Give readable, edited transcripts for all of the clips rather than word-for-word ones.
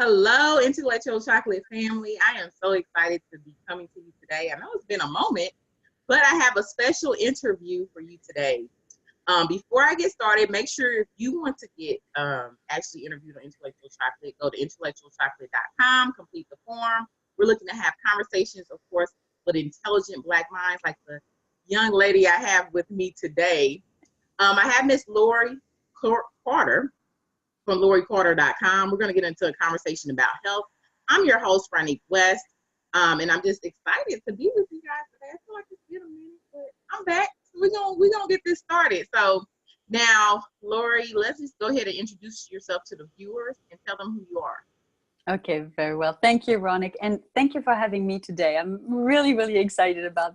Hello, Intellectual Chocolate family. I am so excited to be coming to you today. I know it's been a moment, but I have a special interview for you today. Before I get started, make sure if you want to get actually interviewed on Intellectual Chocolate, go to intellectualchocolate.com, complete the form. We're looking to have conversations, of course, with intelligent Black minds like the young lady I have with me today. I have Miss Laure Carter from ronicmwest.com. We're going to get into a conversation about health. I'm your host, ronicmwest, and I'm just excited to be with you guys today. I feel like it's been a minute, but I'm back. So we're gonna get this started. So now, Laure, let's just go ahead and introduce yourself to the viewers and tell them who you are. Okay, very well. Thank you, Ronick, and thank you for having me today. I'm really, really excited about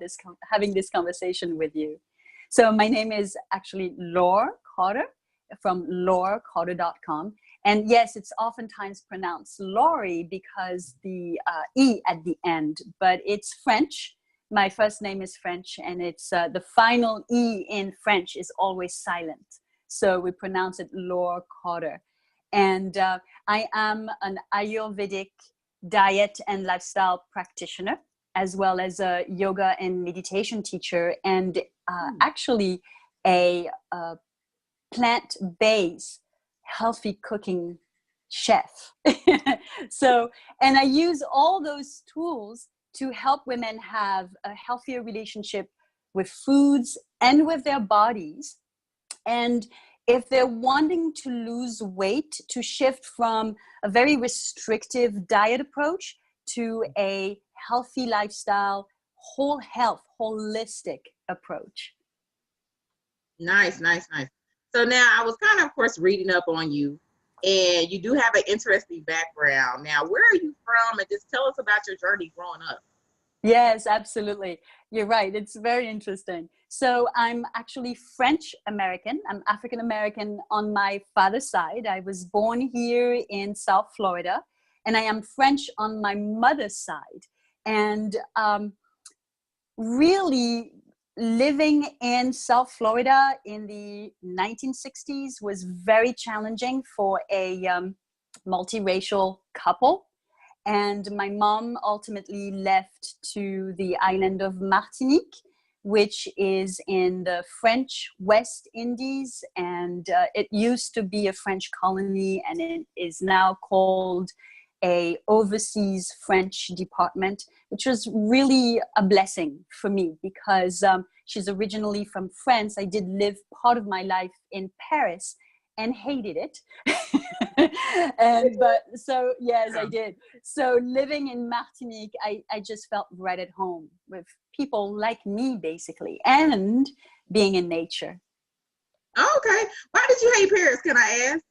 having this conversation with you. So my name is actually Laure Carter from ronicmwest.com. And yes, it's oftentimes pronounced Laurie because the E at the end, but it's French. My first name is French, and it's the final E in French is always silent. So we pronounce it Laure Carter. And I am an Ayurvedic diet and lifestyle practitioner, as well as a yoga and meditation teacher, and actually a plant-based healthy cooking chef. So, and I use all those tools to help women have a healthier relationship with foods and with their bodies. And if they're wanting to lose weight, to shift from a very restrictive diet approach to a healthy lifestyle, whole health, holistic approach. Nice. So now I was kind of course, reading up on you, and you do have an interesting background. Now, where are you from? And just tell us about your journey growing up. Yes, absolutely. You're right. It's very interesting. So I'm actually French American. I'm African American on my father's side. I was born here in South Florida, and I am French on my mother's side. And really living in South Florida in the 1960s was very challenging for a multiracial couple. And my mom ultimately left to the island of Martinique, which is in the French West Indies. And it used to be a French colony, and it is now called a overseas French department, which was really a blessing for me because she's originally from France. I did live part of my life in Paris and hated it. Yes, I did. So living in Martinique, I just felt right at home with people like me, basically, and being in nature. Okay. Why did you hate Paris? Can I ask?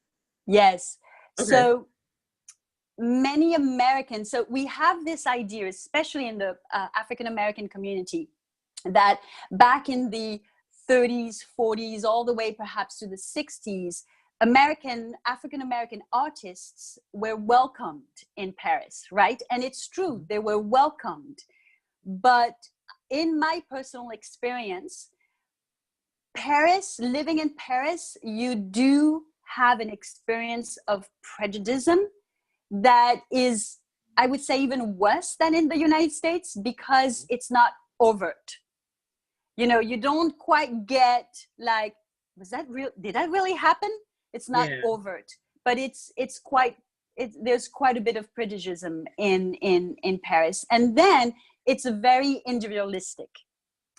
Yes. Okay. So many Americans, so we have this idea, especially in the African American community, that back in the 30s, 40s, all the way perhaps to the 60s, African American artists were welcomed in Paris, right? And it's true, they were welcomed. But in my personal experience, living in Paris, you do have an experience of prejudice that is, I would say, even worse than in the United States because it's not overt. You know, you don't quite get like, was that real? Did that really happen? It's not overt, but there's quite a bit of prejudice in Paris. And then it's a very individualistic.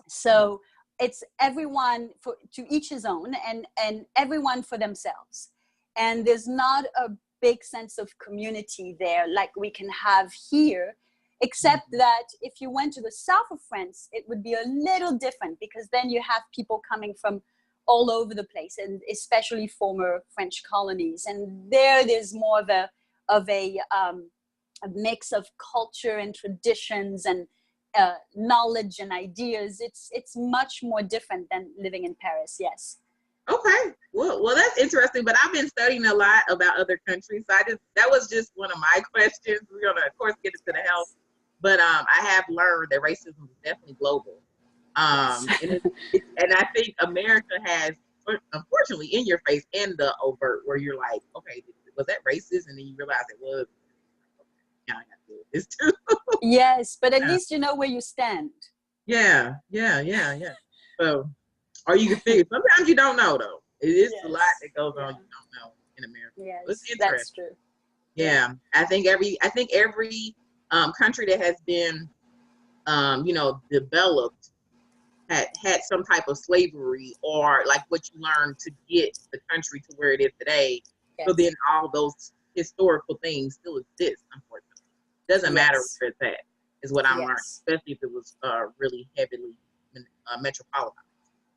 So it's everyone to each his own and everyone for themselves. And there's not a big sense of community there like we can have here, except that if you went to the south of France, it would be a little different because then you have people coming from all over the place, and especially former French colonies. And there's more of a mix of culture and traditions and knowledge and ideas. It's much more different than living in Paris. Yes. Okay. Well, that's interesting. But I've been studying a lot about other countries, so that was just one of my questions. We're gonna, of course, get into the health, but I have learned that racism is definitely global. And I think America has, unfortunately, in your face and the overt, where you're like, okay, was that racist? And then you realize it was. Yeah, I got to do this too. Yes, but at Yeah. least you know where you stand. Yeah. So, or you can figure. Sometimes you don't know though. It is a lot Yes. that goes Yeah. on you don't know in America. It's Yes, interesting. that's true. Yeah. Yeah, I think every country that has been developed had some type of slavery or like what you learned to get the country to where it is today. So then Yes. all those historical things still exist, unfortunately. Doesn't matter Yes. where it's at, is what I'm learning, Yes. especially if it was really heavily metropolitan.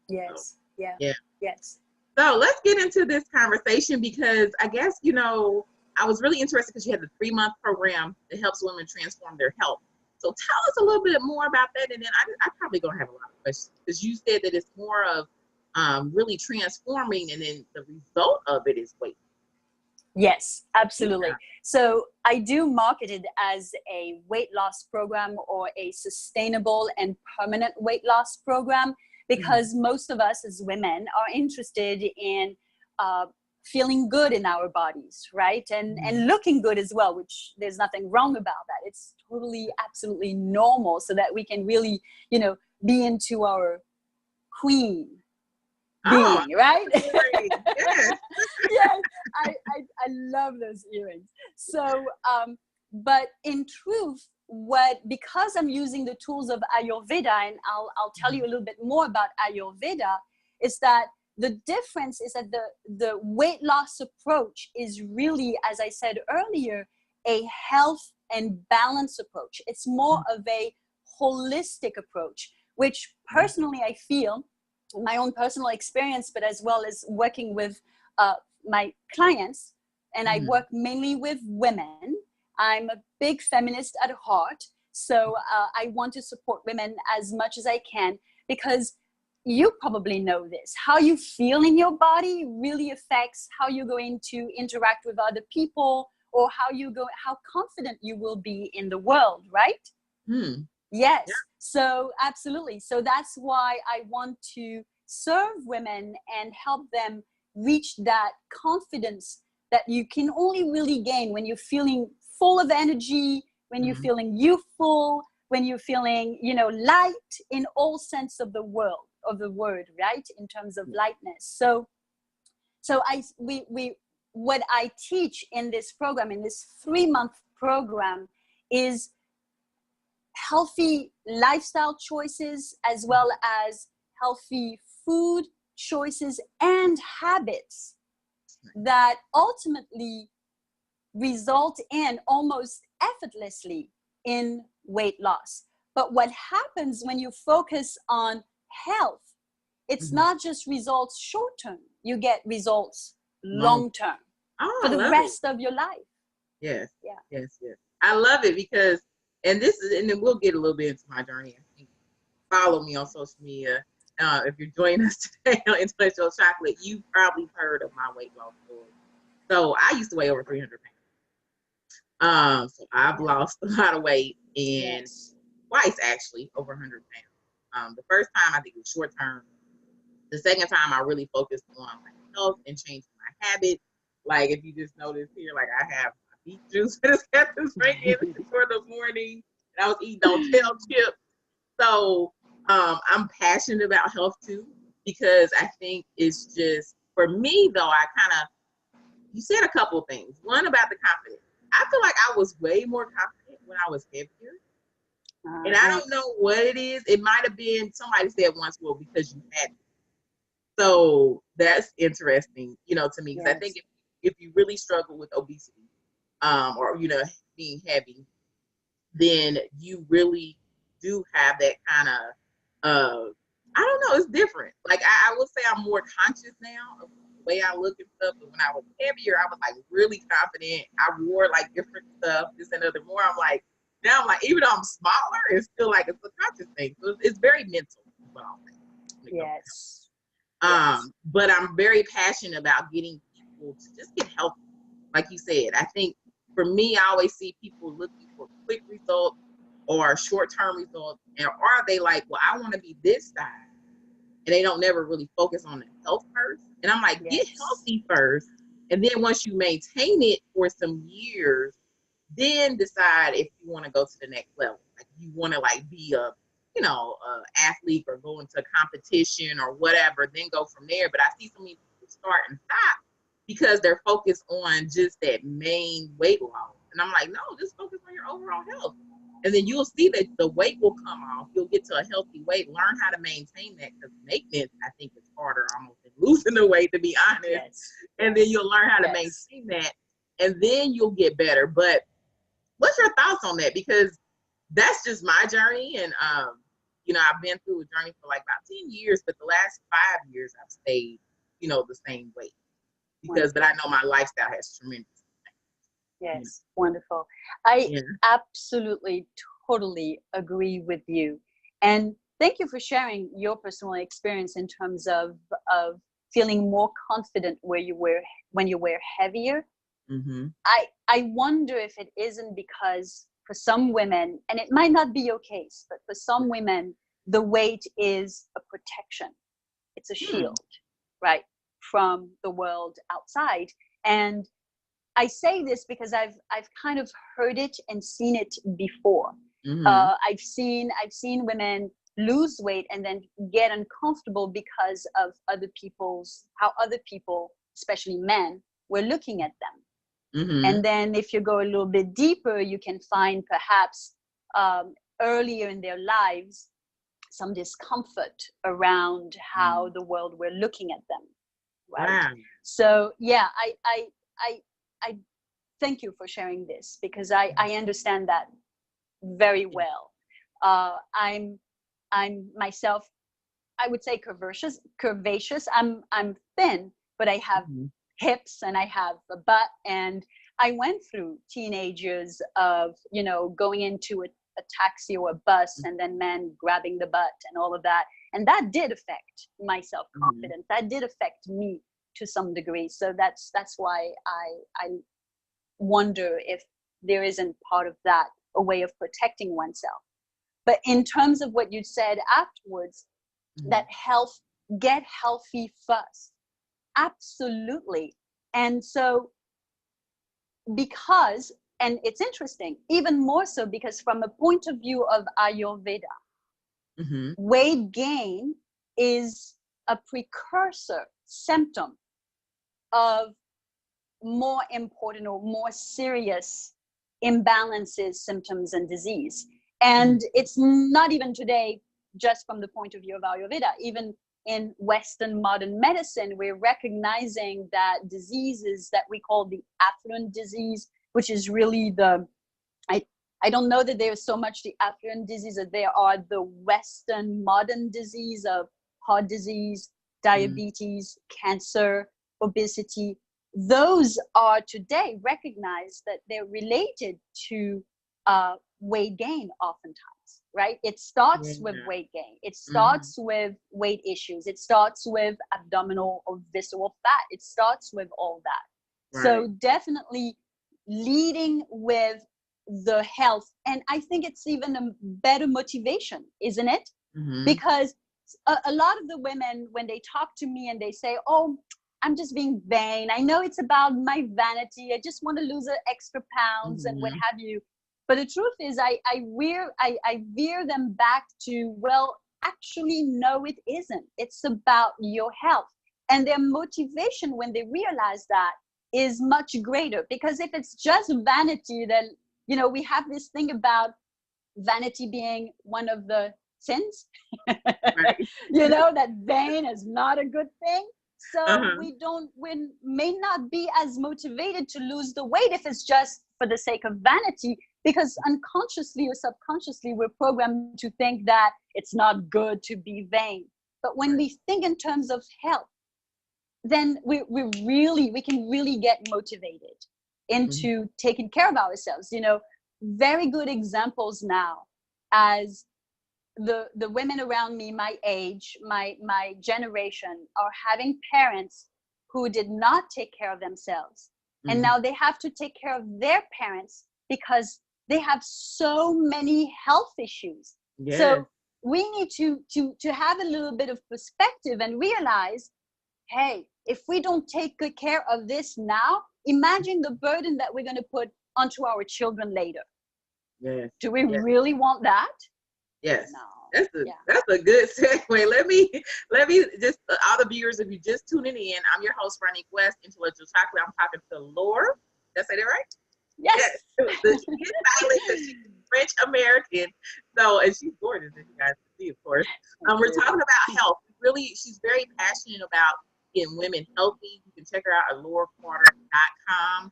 So, Yes. Yeah. yeah. Yes. So let's get into this conversation because I guess, I was really interested because you had the 3-month program that helps women transform their health. So tell us a little bit more about that. And then I probably going to have a lot of questions because you said that it's more of really transforming and then the result of it is weight. Yes, absolutely. Yeah. So I do market it as a weight loss program or a sustainable and permanent weight loss program because most of us as women are interested in feeling good in our bodies, right? And looking good as well, which there's nothing wrong about that. It's totally, absolutely normal so that we can really, be into our queen Oh, being, right? yes. Yes, I love those earrings. So, but in truth, because I'm using the tools of Ayurveda, and I'll tell you a little bit more about Ayurveda, is that the difference is that the weight loss approach is really, as I said earlier, a health and balance approach. It's more of a holistic approach, which personally I feel, my own personal experience, but as well as working with my clients, and I work mainly with women. I'm a big feminist at heart, so I want to support women as much as I can because you probably know this. How you feel in your body really affects how you're going to interact with other people or how confident you will be in the world, right? Hmm. Yes. Yeah. So absolutely. So that's why I want to serve women and help them reach that confidence that you can only really gain when you're feeling full of energy, when you're feeling youthful, when you're feeling, light in all sense of the word, right? In terms of lightness. So we what I teach in this program, in this 3-month program, is healthy lifestyle choices as well as healthy food choices and habits that ultimately result in almost effortlessly in weight loss. But what happens when you focus on health, it's not just results short term, you get results Long. long term Oh, for I the love it. rest of your life. Yes. Yeah. Yes. I love it because, and then we'll get a little bit into my journey. I think follow me on social media. If you're joining us today on Intellectual Chocolate, you've probably heard of my weight loss story. So I used to weigh over 300 pounds. So I've lost a lot of weight and Yes. twice actually over 100 pounds. The first time I think it was short term. The second time I really focused on my health and changing my habits. Like if you just notice here, like I have my beet juice that is kept drinking for the morning, and I was eating those kale chips. So I'm passionate about health too because I think it's just for me though. You said a couple of things. One about the confidence. I feel like I was way more confident when I was heavier. And I don't know what it is. It might have been somebody said once, well, because you had it. So that's interesting, to me, because I think Yes. if you really struggle with obesity, or being heavy, then you really do have that kind of, I don't know, it's different. Like I would say I'm more conscious now of the way I look and stuff. But when I was heavier, I was like really confident. I wore like different stuff, this and other more. I'm like, now I'm like, even though I'm smaller, it's still like it's a conscious thing. So it's very mental, is what I'll say. Yes. Yes. But I'm very passionate about getting people to just get healthy. Like you said, I think for me, I always see people looking for quick results or short-term results, and are they like, well, I want to be this size, and they don't never really focus on the health first. And I'm like, get Yes. healthy first, and then once you maintain it for some years, then decide if you want to go to the next level. Like you want to like be a, a athlete or go into competition or whatever, then go from there. But I see so many people start and stop because they're focused on just that main weight loss. And I'm like, no, just focus on your overall health. And then you'll see that the weight will come off. You'll get to a healthy weight. Learn how to maintain that, because maintenance, I think, is harder almost than losing the weight, to be honest. Yes. And then you'll learn how to maintain that, and then you'll get better. But what's your thoughts on that? Because that's just my journey. And, I've been through a journey for like about 10 years, but the last 5 years I've stayed, the same weight. But I know my lifestyle has tremendous. Yes, wonderful. I absolutely, totally agree with you. And thank you for sharing your personal experience in terms of feeling more confident when you were heavier. Mm-hmm. I wonder if it isn't because for some women, and it might not be your case, but for some women, the weight is a protection. It's a shield, right, from the world outside. And I say this because I've kind of heard it and seen it before. Mm-hmm. I've seen women lose weight and then get uncomfortable because of how other people, especially men, were looking at them. Mm-hmm. And then if you go a little bit deeper, you can find perhaps earlier in their lives some discomfort around how the world were looking at them. Right. Wow. So yeah, I thank you for sharing this, because I understand that very well. I'm myself, I would say curvaceous. I'm thin, but I have hips and I have a butt, and I went through teenage years of, going into a taxi or a bus and then men grabbing the butt and all of that. And that did affect my self-confidence. That did affect me to some degree. So that's why I wonder if there isn't part of that a way of protecting oneself. But in terms of what you said afterwards, that get healthy first. Absolutely. And so and it's interesting, even more so because from a point of view of Ayurveda, weight gain is a precursor symptom of more important or more serious imbalances, symptoms, and disease. And it's not even today just from the point of view of Ayurveda. Even in Western modern medicine, we're recognizing that diseases that we call the affluent disease, which is really I don't know that there's so much the affluent disease, as there are the Western modern disease of heart disease, diabetes, cancer, obesity. Those are today recognized that they're related to weight gain oftentimes, right? It starts with weight gain. It starts with weight issues. It starts with abdominal or visceral fat. It starts with all that. Right. So definitely leading with the health. And I think it's even a better motivation, isn't it? Because a lot of the women, when they talk to me and they say, oh, I'm just being vain. I know it's about my vanity. I just want to lose extra pounds and what have you. But the truth is, I veer them back to, well, actually, no, it isn't. It's about your health. And their motivation when they realize that is much greater. Because if it's just vanity, then, we have this thing about vanity being one of the sins, right. That vain is not a good thing. So we may not be as motivated to lose the weight if it's just for the sake of vanity, because unconsciously or subconsciously we're programmed to think that it's not good to be vain. But when we think in terms of health, then we can really get motivated into taking care of ourselves. Very good examples now, as the women around me, my age, my generation, are having parents who did not take care of themselves. And now they have to take care of their parents because they have so many health issues. Yes. So we need to have a little bit of perspective and realize, hey, if we don't take good care of this now, imagine the burden that we're going to put onto our children later. Yes. Do we Yes. really want that? Yes. No. That's a good segue. Let me just all the viewers, if you just tuning in, I'm your host, ronicmwest, Intellectual Chocolate. I'm talking to Laure. Did I say that right? Yes. She's silent because she's French American. So, and she's gorgeous, as you guys can see, of course. We're talking about health. She's very passionate about getting women healthy. You can check her out at laurecarter.com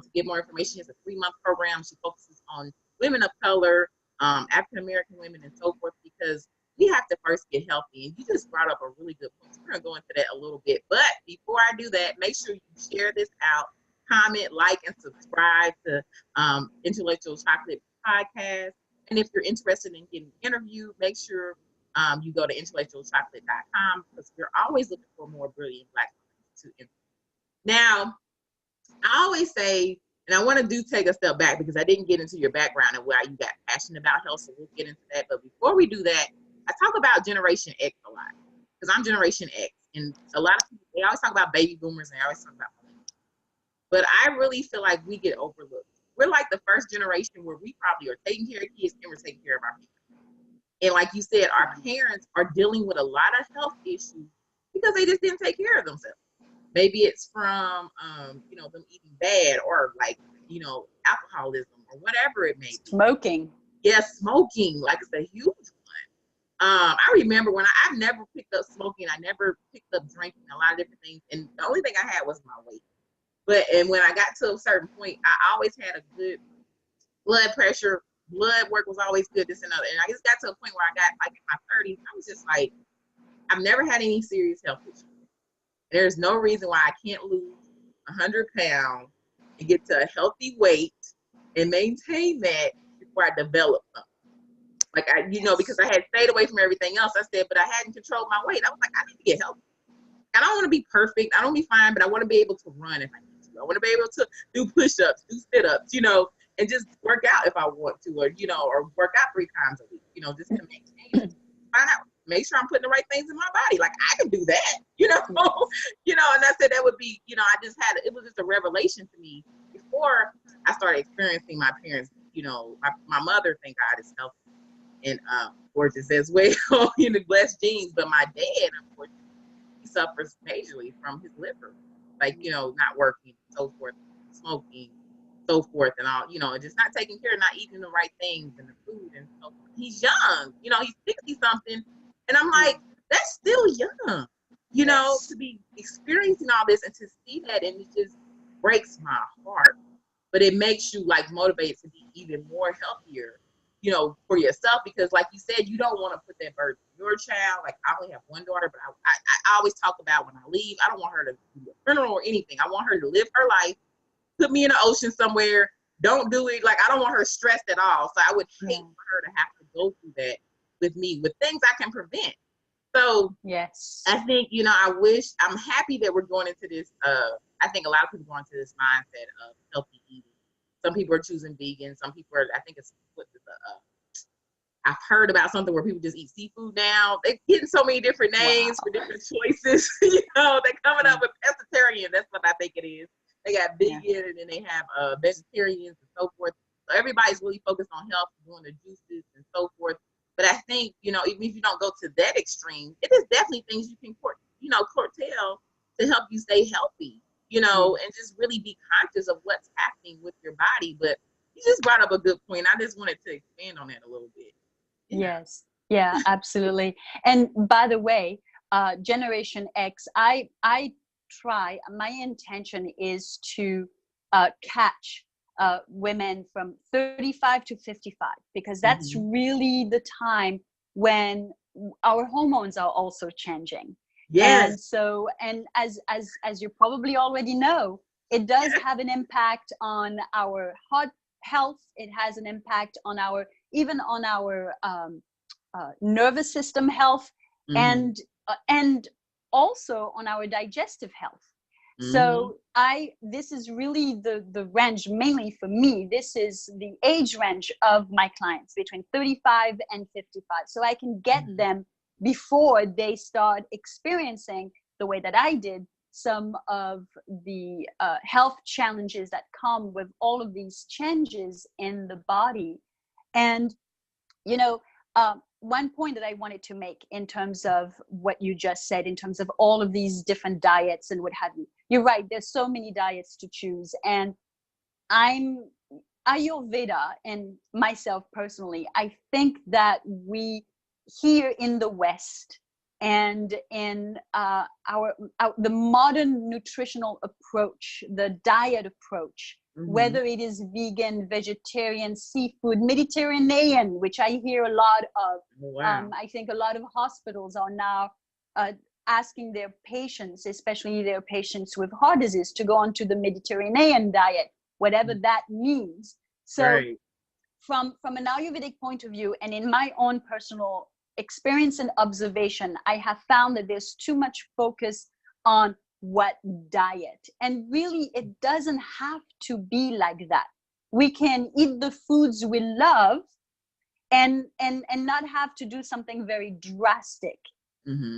to get more information. She has a 3-month program. She focuses on women of color, African American women, and so forth, because we have to first get healthy. And you just brought up a really good point. So we're going to go into that a little bit. But before I do that, make sure you share this out, comment, like, and subscribe to Intellectual Chocolate Podcast. And if you're interested in getting interviewed, make sure you go to intellectualchocolate.com, because we're always looking for more brilliant Black women to interview. Now, I always say, and I want to take a step back because I didn't get into your background and why you got passionate about health, so we'll get into that. But before we do that, I talk about Generation X a lot, because I'm Generation X, and a lot of people, they always talk about baby boomers, and they always talk about millennials. But I really feel like we get overlooked. We're like the first generation where we probably are taking care of kids and we're taking care of our parents. And like you said, our parents are dealing with a lot of health issues because they just didn't take care of themselves. Maybe it's from, them eating bad, or alcoholism, or whatever it may be. Smoking. Yes, smoking, like it's a huge one. I remember when I've never picked up smoking. I never picked up drinking, a lot of different things. And the only thing I had was my weight. And when I got to a certain point, I always had a good blood pressure. Blood work was always good, this and other. And I just got to a point where I got like in my 30s, I was just like, I've never had any serious health issues. There's no reason why I can't lose 100 pounds and get to a healthy weight and maintain that before I develop something. Like because I had stayed away from everything else. I said, but I hadn't controlled my weight. I was like, I need to get healthy. I don't want to be perfect. I don't be fine, but I want to be able to run if I need to. I want to be able to do push-ups, do sit-ups, and just work out if I want to, or work out 3 times a week, just to maintain, find out, make sure I'm putting the right things in my body. Like, I can do that, and I said that would be, it was just a revelation to me before I started experiencing my parents, my mother, thank God, is healthy and gorgeous as well, blessed genes. But my dad, unfortunately, he suffers majorly from his liver, not working, so forth, smoking, so forth, and all, and just not taking care of, not eating the right things and the food and so forth. He's young, he's 60 something, and I'm like, that's still young, to be experiencing all this and to see that, and it just breaks my heart. But it makes you motivated to be even more healthier, for yourself, because like you said, you don't want to put that burden on your child. Like, I only have one daughter, but I always talk about when I leave, I don't want her to do a funeral or anything. I want her to live her life, put me in the ocean somewhere. Don't do it. I don't want her stressed at all. So I would hate for her to have to go through that with me, with things I can prevent. So yes, I think, I'm happy that we're going into this. I think a lot of people go into this mindset of healthy eating. Some people are choosing vegan. Some people are, I think it's, I've heard about something where people just eat seafood now. They're getting so many different names for different choices. They're coming up with pescatarian. That's what I think it is. They got vegan, and then they have vegetarians and so forth. So everybody's really focused on health, doing the juices and so forth. But I think, even if you don't go to that extreme, it is definitely things you can curtail to help you stay healthy, and just really be conscious of what's happening with your body. But you just brought up a good point. I just wanted to expand on that a little bit. Yes. Yeah, absolutely. And by the way, Generation X, I try, my intention is to catch women from 35 to 55, because that's really the time when our hormones are also changing. Yes. And so, and as you probably already know, it does have an impact on our heart health. It has an impact on our, even on our nervous system health, and also on our digestive health. So this is really the range, mainly for me, this is the age range of my clients between 35 and 55. So I can get them before they start experiencing the way that I did, some of the health challenges that come with all of these changes in the body. And, you know, one point that I wanted to make in terms of what you just said, in terms of all of these different diets and what have you, you're right, there's so many diets to choose. And I'm Ayurveda, and myself personally, I think that we here in the West and in the modern nutritional approach, the diet approach, whether it is vegan, vegetarian, seafood, Mediterranean, which I hear a lot of. Wow. I think a lot of hospitals are now asking their patients, especially their patients with heart disease, to go onto the Mediterranean diet, whatever that means. So Right. from an Ayurvedic point of view, and in my own personal experience and observation, I have found that there's too much focus on what diet. And really, it doesn't have to be like that. We can eat the foods we love and not have to do something very drastic.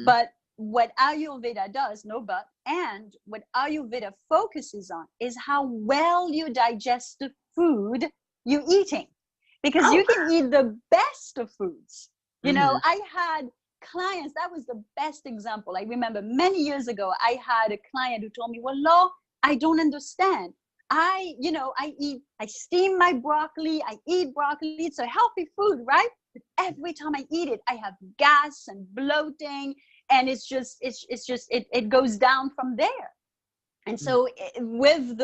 But what Ayurveda does, no but, and what Ayurveda focuses on is how well you digest the food you're eating. Because you can eat the best of foods. You know, I had clients, that was the best example. I remember many years ago, I had a client who told me, well, Laure, I don't understand. I steam my broccoli, I eat broccoli, it's a healthy food, right? But every time I eat it, I have gas and bloating, and it goes down from there. And so with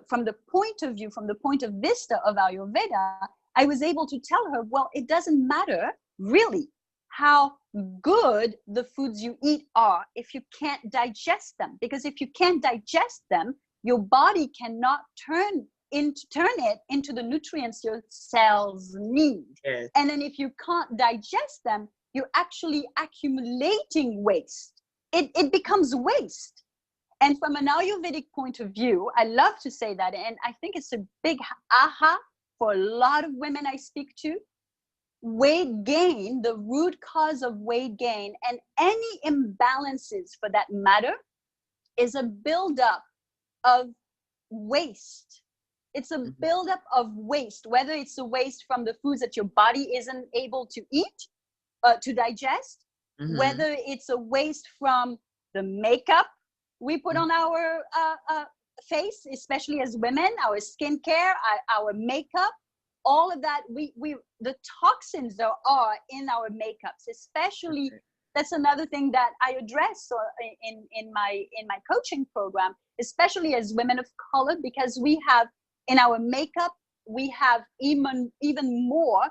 from the point of vista of Ayurveda, I was able to tell her, well, it doesn't matter really how good the foods you eat are if you can't digest them. Because if you can't digest them, your body cannot turn it into the nutrients your cells need. Yes. And then if you can't digest them, you're actually accumulating waste. It becomes waste. And from an Ayurvedic point of view, I love to say that, and I think it's a big aha for a lot of women I speak to. Weight gain, the root cause of weight gain, and any imbalances for that matter, is a buildup of waste. It's a buildup of waste, whether it's a waste from the foods that your body isn't able to eat, to digest, whether it's a waste from the makeup we put on our face, especially as women, our skincare, our makeup, all of that, the toxins there are in our makeups, especially. That's another thing that I address in my coaching program, especially as women of color, because we have in our makeup, we have even more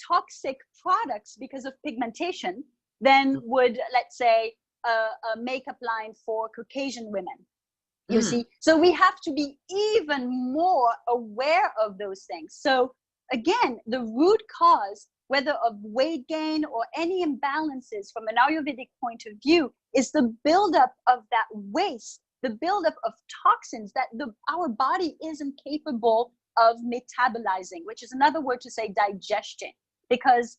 toxic products because of pigmentation than would, let's say, a makeup line for Caucasian women. You see, so we have to be even more aware of those things. So again, the root cause, whether of weight gain or any imbalances from an Ayurvedic point of view, is the buildup of that waste, the buildup of toxins that our body isn't capable of metabolizing, which is another word to say digestion, because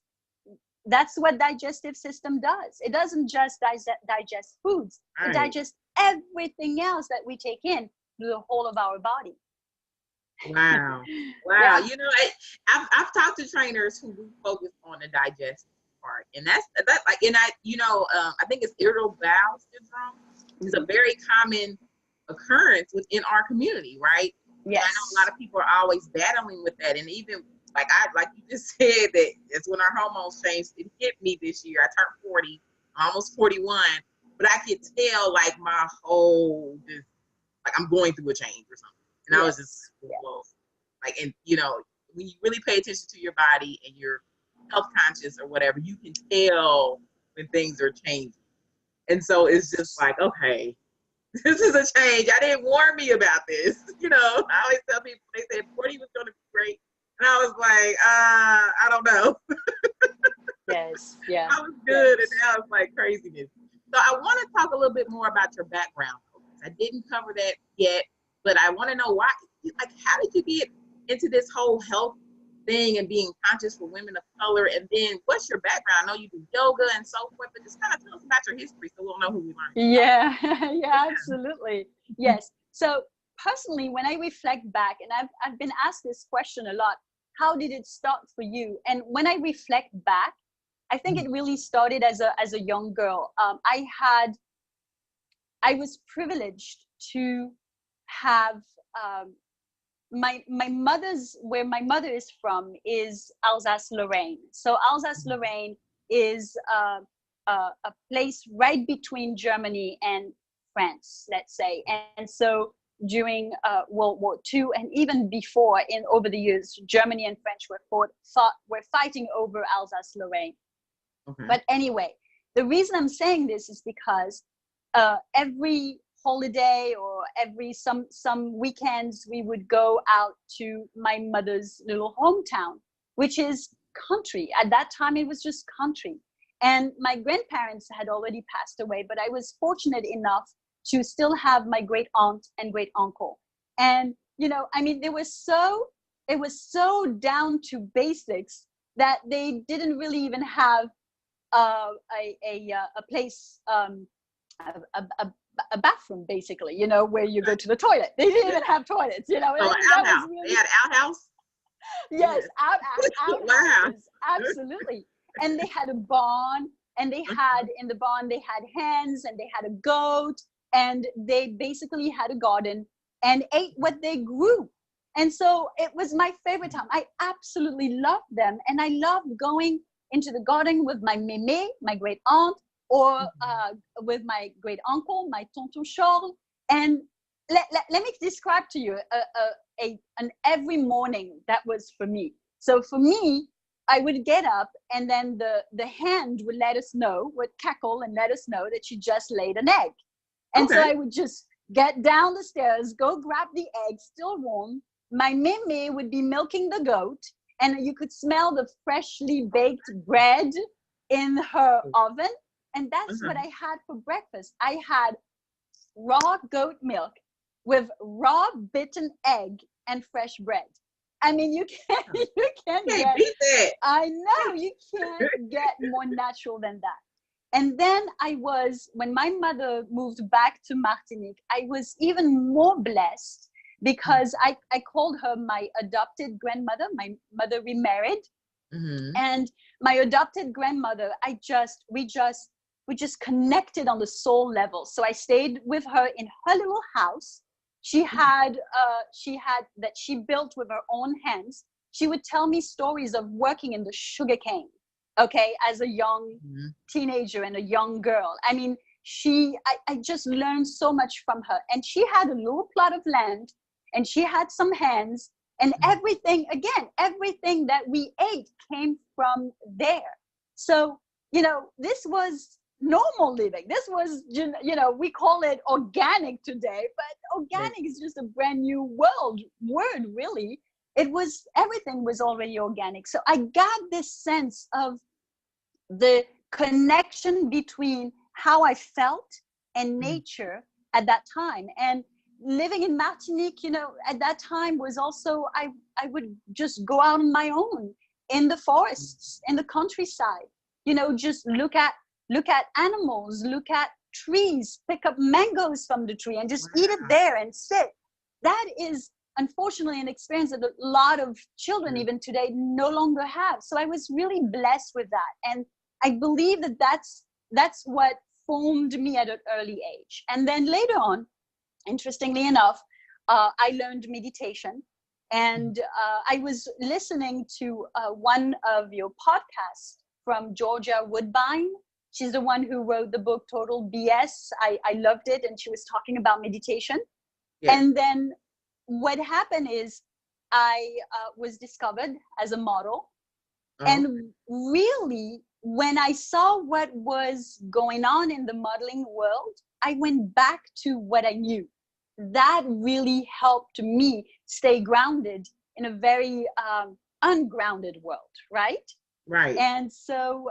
that's what digestive system does. It doesn't just digest foods, it digests everything else that we take in through the whole of our body. Wow. Yeah. You know, I've talked to trainers who focus on the digestive part, and that's like, and I think it's irritable bowel syndrome. It's a very common occurrence within our community, right? Yes. And I know a lot of people are always battling with that, and even like you just said, that it's when our hormones changed. It hit me this year. I turned 40, I'm almost 41, but I could tell like my whole like I'm going through a change or something. And I was just, whoa. Like, and you know, when you really pay attention to your body and you're health conscious or whatever, you can tell when things are changing. And so it's just like, okay, this is a change. I didn't warn me about this. You know, I always tell people, they said 40 was going to be great. And I was like, I don't know. Yes. Yeah. I was good. Yes. And now it's like craziness. So I want to talk a little bit more about your background. I didn't cover that yet, but I want to know why, like, how did you get into this whole health thing and being conscious for women of color? And then what's your background? I know you do yoga and so forth, but just kind of tell us about your history so we'll know who we learned. Yeah, yeah, absolutely. Yes. So personally, when I reflect back, and I've been asked this question a lot, how did it start for you? And when I reflect back, I think it really started as a young girl. I was privileged to have my mother's, where my mother is from is Alsace-Lorraine. So Alsace-Lorraine is a place right between Germany and France, let's say. And so during World War II, and even before, over the years, Germany and French were fighting over Alsace-Lorraine. Okay. But anyway, the reason I'm saying this is because every holiday or every some weekends we would go out to my mother's little hometown, which is country. At that time it was just country, and my grandparents had already passed away, but I was fortunate enough to still have my great aunt and great uncle. And I mean, it was so down to basics that they didn't really even have a place, a bathroom, basically, where you go to the toilet. They didn't even have toilets, So an outhouse. Really... They had outhouse? Yes, Wow. outhouses, absolutely. And they had a barn, and they had, in the barn, they had hens, and they had a goat, and they basically had a garden and ate what they grew. And so it was my favorite time. I absolutely loved them. And I loved going into the garden with my mémé, my great aunt, or with my great uncle, my tonton Charles. And let me describe to you an every morning that was for me. So for me, I would get up, and then the hen would let us know, would cackle and let us know that she just laid an egg. And so I would just get down the stairs, go grab the egg, still warm. My mémé would be milking the goat, and you could smell the freshly baked bread in her oven. And that's what I had for breakfast. I had raw goat milk with raw beaten egg and fresh bread. I mean, you can't get, beat that. I know, you can't get more natural than that. And then when my mother moved back to Martinique, I was even more blessed because I called her my adopted grandmother. My mother remarried. And my adopted grandmother, we just connected on the soul level. So I stayed with her in her little house. She had that she built with her own hands. She would tell me stories of working in the sugarcane, as a young teenager and a young girl. I mean, I just learned so much from her. And she had a little plot of land, and she had some hens, and everything that we ate came from there. So, this was normal living. This was, we call it organic today, but organic is just a brand new word, really. Everything was already organic. So I got this sense of the connection between how I felt and nature at that time. And living in Martinique, at that time was also, I would just go out on my own in the forests, in the countryside, just look at animals, look at trees, pick up mangoes from the tree and just eat it there and sit. That is unfortunately an experience that a lot of children even today no longer have. So I was really blessed with that. And I believe that that's what formed me at an early age. And then later on, interestingly enough, I learned meditation. And I was listening to one of your podcasts from Georgia Woodbine. She's the one who wrote the book Total BS. I loved it. And she was talking about meditation. Yeah. And then what happened is I was discovered as a model. And really, when I saw what was going on in the modeling world, I went back to what I knew. That really helped me stay grounded in a very ungrounded world, right? Right. And so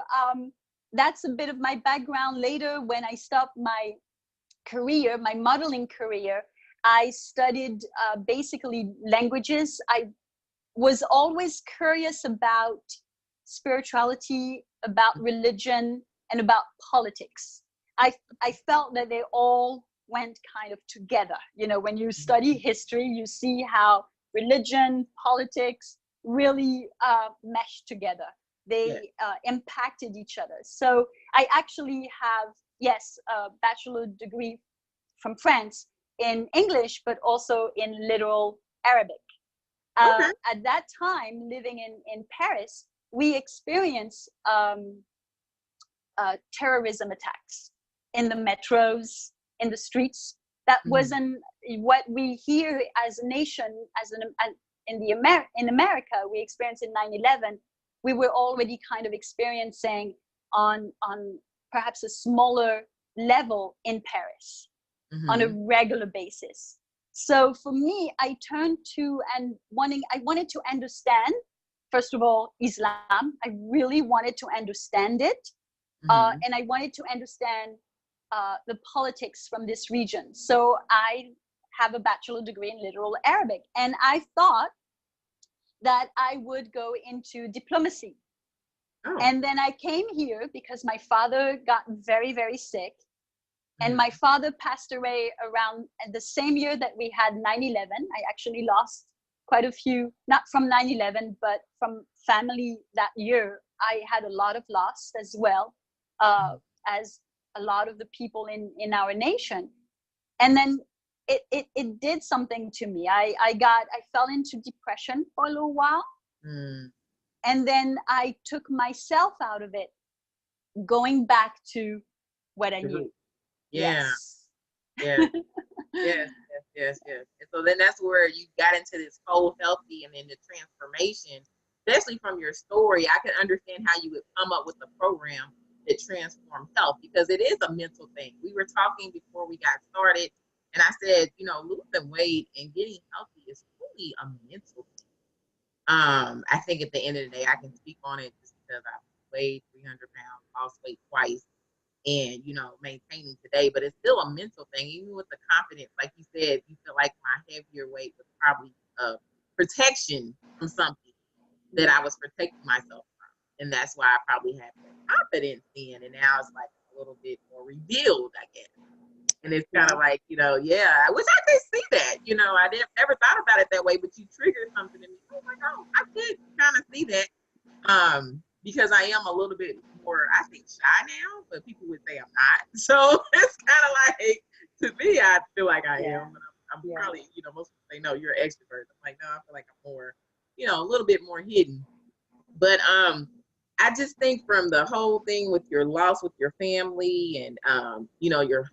that's a bit of my background. Later, when I stopped my career, my modeling career, I studied basically languages. was always curious about spirituality, about religion, and about politics. I felt that they all went kind of together. You know, when you study history, you see how religion, politics really meshed together. Yeah. They impacted each other. So I actually have, yes, a bachelor degree from France in English, but also in literal Arabic. Okay. At that time, living in Paris, we experienced terrorism attacks in the metros, in the streets. That wasn't what we hear as a nation, in America, we experienced in 9/11. We were already kind of experiencing on perhaps a smaller level in Paris on a regular basis. So for me, I turned to I wanted to understand, first of all, Islam. I really wanted to understand it. And I wanted to understand the politics from this region. So I have a bachelor degree in literal Arabic. And I thought that I would go into diplomacy. Oh. And then I came here because my father got very, very sick. And my father passed away around the same year that we had 9/11. I actually lost quite a few, not from 9/11, but from family that year. I had a lot of loss as well, as a lot of the people in our nation. And then it did something to me. I fell into depression for a little while. And then I took myself out of it, going back to what I knew. Yeah. Yes. Yeah. Yes. And so then that's where you got into this whole healthy and then the transformation, especially from your story. I can understand how you would come up with a program that transformed health, because it is a mental thing. We were talking before we got started, and I said, you know, losing weight and getting healthy is really a mental thing. I think at the end of the day, I can speak on it just because I've weighed 300 pounds, lost weight twice, and, you know, maintaining today, but it's still a mental thing. Even with the confidence, like you said, you feel like my heavier weight was probably a protection from something that I was protecting myself from. And that's why I probably had more confidence then. And now it's like a little bit more revealed, I guess. And it's kind of like, you know, yeah, I wish I could see that. You know, I never thought about it that way, but you triggered something in me. I was like, oh, I could kind of see that. Because I am a little bit more, I think, shy now, but people would say I'm not. So it's kind of like, to me, I feel like I am, but I'm probably, you know, most people say, no, you're an extrovert. I'm like, no, I feel like I'm more, you know, a little bit more hidden. But I just think from the whole thing with your loss with your family and, you know, your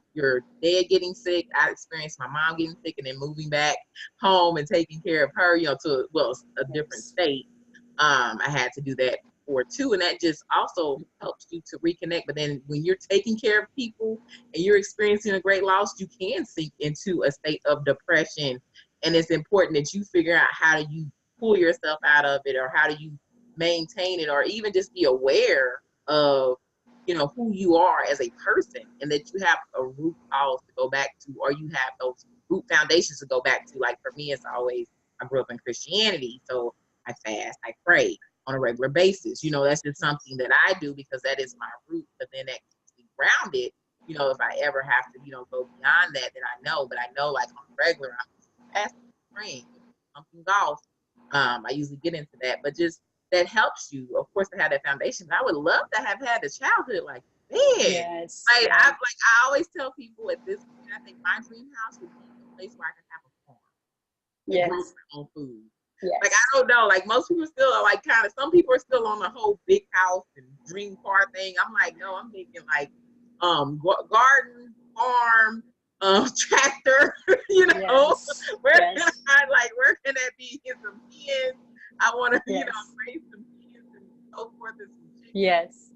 dad getting sick, I experienced my mom getting sick and then moving back home and taking care of her, you know, to, well, a different state. I had to do that for too, and that just also helps you to reconnect. But then when you're taking care of people and you're experiencing a great loss, you can sink into a state of depression, and it's important that you figure out how do you pull yourself out of it, or how do you maintain it, or even just be aware of, you know, who you are as a person, and that you have a root cause to go back to, or you have those root foundations to go back to. Like for me, it's always, I grew up in Christianity, so I fast, I pray on a regular basis. You know, that's just something that I do because that is my root, but then that keeps me grounded. You know, if I ever have to, you know, go beyond that, then I know, but I know like on regular, I'm fasting, praying, something golf. I usually get into that, but just that helps you, of course, to have that foundation. I would love to have had a childhood like that. Yes. I always tell people at this point, I think my dream house would be a place where I can have a farm and grow my own food. Yes. Like, I don't know, like most people still are like kind of, some people are still on the whole big house and dream car thing. I'm like, no, I'm thinking like garden, farm, tractor, you know, where can that be? Get some hens. I want to, you know, raise some hens and so forth and some chickens. Yes.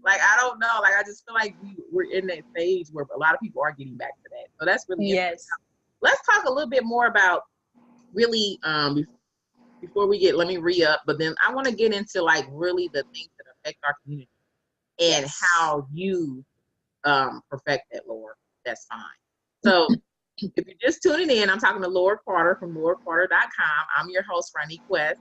Like, I don't know, like I just feel like we're in that stage where a lot of people are getting back to that. So that's really interesting. Let's talk a little bit more about really before we get, let me re-up, but then I want to get into like really the things that affect our community and how you perfect that, Laure. That's fine. So If you're just tuning in, I'm talking to Laure Carter from lauracarter.com. I'm your host, ronicmwest.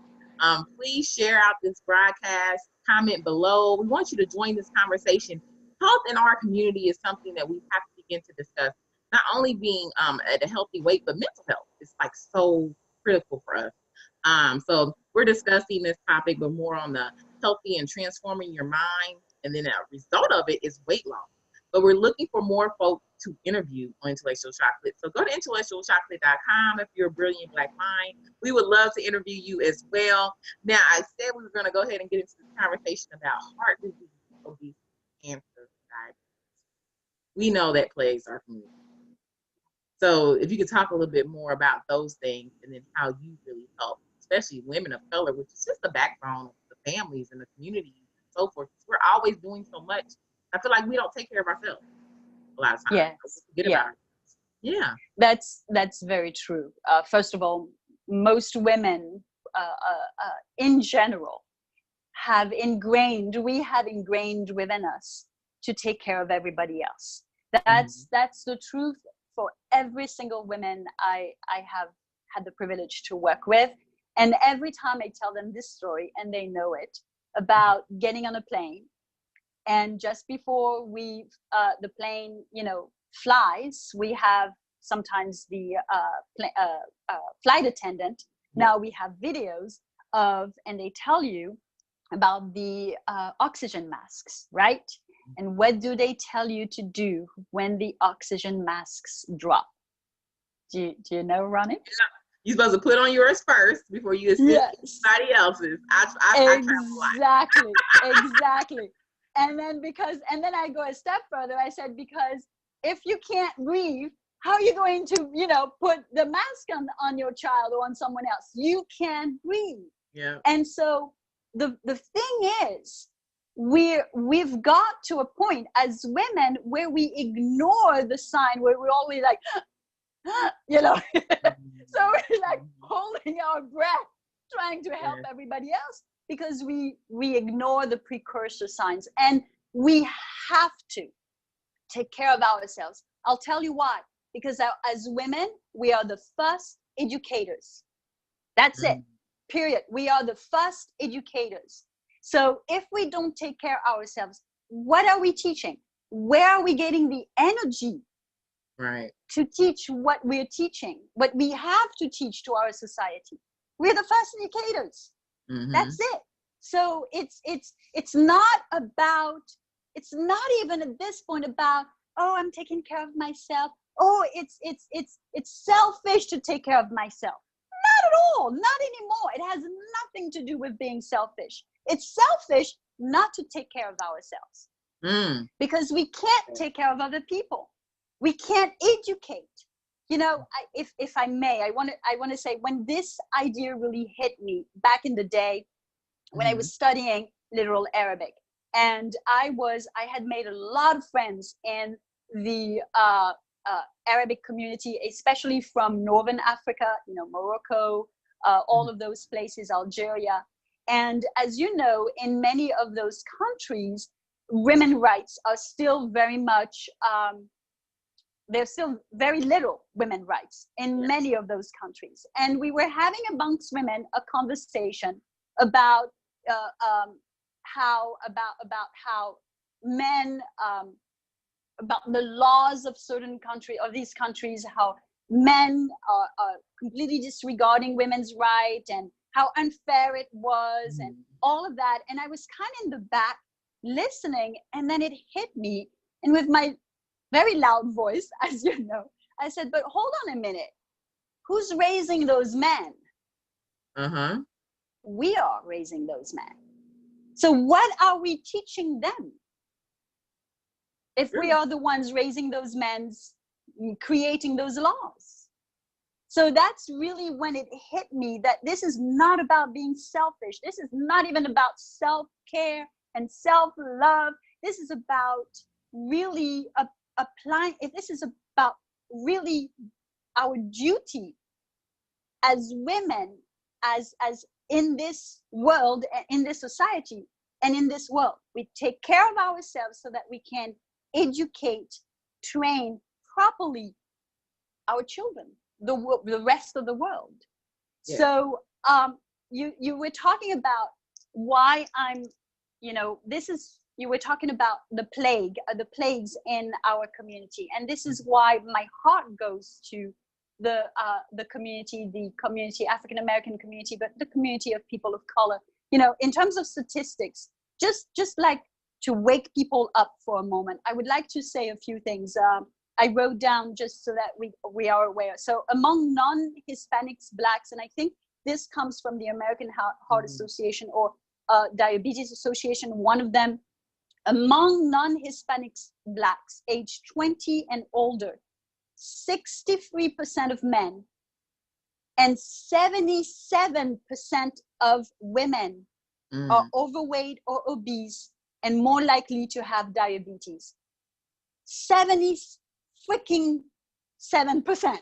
Please share out this broadcast, comment below. We want you to join this conversation. Health in our community is something that we have to begin to discuss. Not only being at a healthy weight, but mental health is like so critical for us. So we're discussing this topic, but more on the healthy and transforming your mind. And then a result of it is weight loss. But we're looking for more folks to interview on Intellectual Chocolate. So go to intellectualchocolate.com if you're a brilliant Black mind. We would love to interview you as well. Now, I said we were going to go ahead and get into this conversation about heart disease, obesity, cancer, diabetes. We know that plagues our community. So if you could talk a little bit more about those things and then how you really help, especially women of color, which is just the backbone of the families and the communities and so forth. We're always doing so much. I feel like we don't take care of ourselves a lot of times. Yes. Forget about it. Yeah. That's very true. First of all, most women in general we have ingrained within us to take care of everybody else. That's the truth for every single woman I have had the privilege to work with. And every time I tell them this story, and they know it, about getting on a plane, and just before the plane, flies, we have sometimes the flight attendant. Now we have videos of, and they tell you about the oxygen masks, right? And what do they tell you to do when the oxygen masks drop? Do you know, Ronnie? You're supposed to put on yours first before you assist somebody else's. Exactly. Exactly. And then I go a step further. I said, because if you can't breathe, how are you going to, put the mask on your child or on someone else? You can't breathe. Yeah. And so the thing is, we've got to a point as women where we ignore the sign, where we're always like, so we're like holding our breath, trying to help everybody else, because we ignore the precursor signs. And we have to take care of ourselves. I'll tell you why. Because as women, we are the first educators. That's it. Period. We are the first educators. So if we don't take care of ourselves, what are we teaching? Where are we getting the energy to teach what we're teaching, what we have to teach to our society? We're the first educators. That's it. So it's not even at this point about, oh, I'm taking care of myself. Oh, it's selfish to take care of myself. Not at all. Not anymore. It has nothing to do with being selfish. It's selfish not to take care of ourselves. Because we can't take care of other people. We can't educate. If I may, I want to say, when this idea really hit me back in the day, when I was studying literal Arabic, and I had made a lot of friends in the Arabic community, especially from Northern Africa, Morocco, all of those places, Algeria. And as you know, in many of those countries, women's rights are still very much, there's still very little women's rights in many of those countries. And we were having amongst women a conversation about how men, about the laws of these countries, how men are completely disregarding women's rights, and how unfair it was, and all of that. And I was kind of in the back listening, and then it hit me, and with my very loud voice, as you know, I said, but hold on a minute. Who's raising those men? We are raising those men. So what are we teaching them? If we are the ones raising those men, creating those laws. So that's really when it hit me that this is not about being selfish. This is not even about self-care and self-love. This is about really applying, this is about really our duty as women, as in this world, in this society, and in this world. We take care of ourselves so that we can educate, train properly our children, the rest of the world. Yeah. So you were talking about why I'm, you were talking about the plagues in our community, and this is why my heart goes to the community, African American community, but the community of people of color. In terms of statistics, just like to wake people up for a moment, I would like to say a few things. I wrote down just so that we are aware. So among non-Hispanics, Blacks, and I think this comes from the American Heart Association or Diabetes Association, one of them, among non-Hispanics, Blacks, age 20 and older, 63% of men and 77% of women are overweight or obese and more likely to have diabetes. 77%.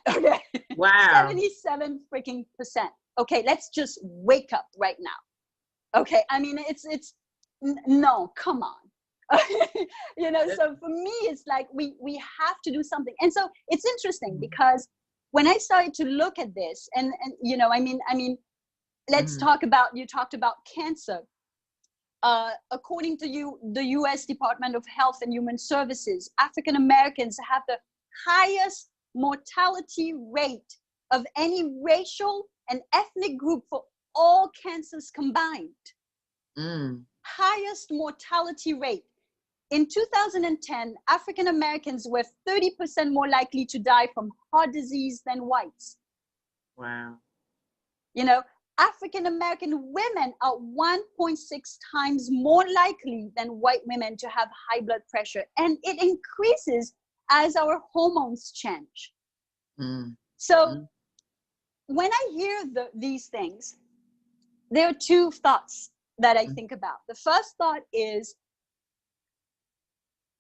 Okay. Wow. 77 freaking percent. Okay, let's just wake up right now. Okay, I mean, no, come on. So for me, it's like we have to do something. And so it's interesting because when I started to look at this, and let's talk about, you talked about cancer. According to the U.S. Department of Health and Human Services, African Americans have the highest mortality rate of any racial and ethnic group for all cancers combined. Highest mortality rate. In 2010, African Americans were 30% more likely to die from heart disease than whites. Wow. African American women are 1.6 times more likely than white women to have high blood pressure, and it increases as our hormones change. So when I hear these things, there are two thoughts that I think about. The first thought is,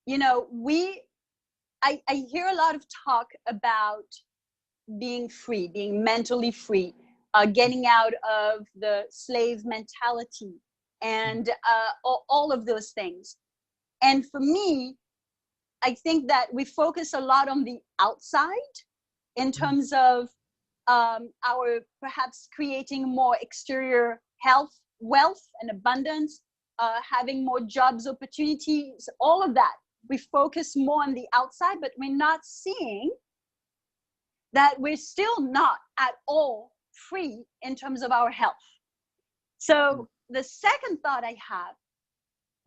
I hear a lot of talk about being free, being mentally free, getting out of the slave mentality, and all of those things. And for me, I think that we focus a lot on the outside in terms of our perhaps creating more exterior health, wealth, and abundance, having more jobs, opportunities, all of that. We focus more on the outside, but we're not seeing that we're still not at all free in terms of our health. So the second thought I have,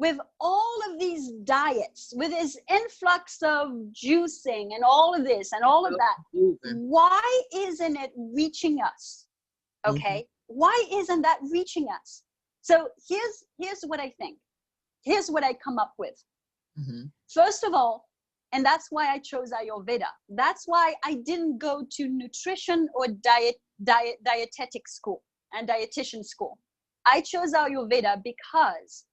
with all of these diets, with this influx of juicing and all of this and all of that, why isn't it reaching us? Okay, why isn't that reaching us? So here's what I think. Here's what I come up with. First of all, and that's why I chose Ayurveda. That's why I didn't go to nutrition or dietetic school and dietitian school. I chose Ayurveda because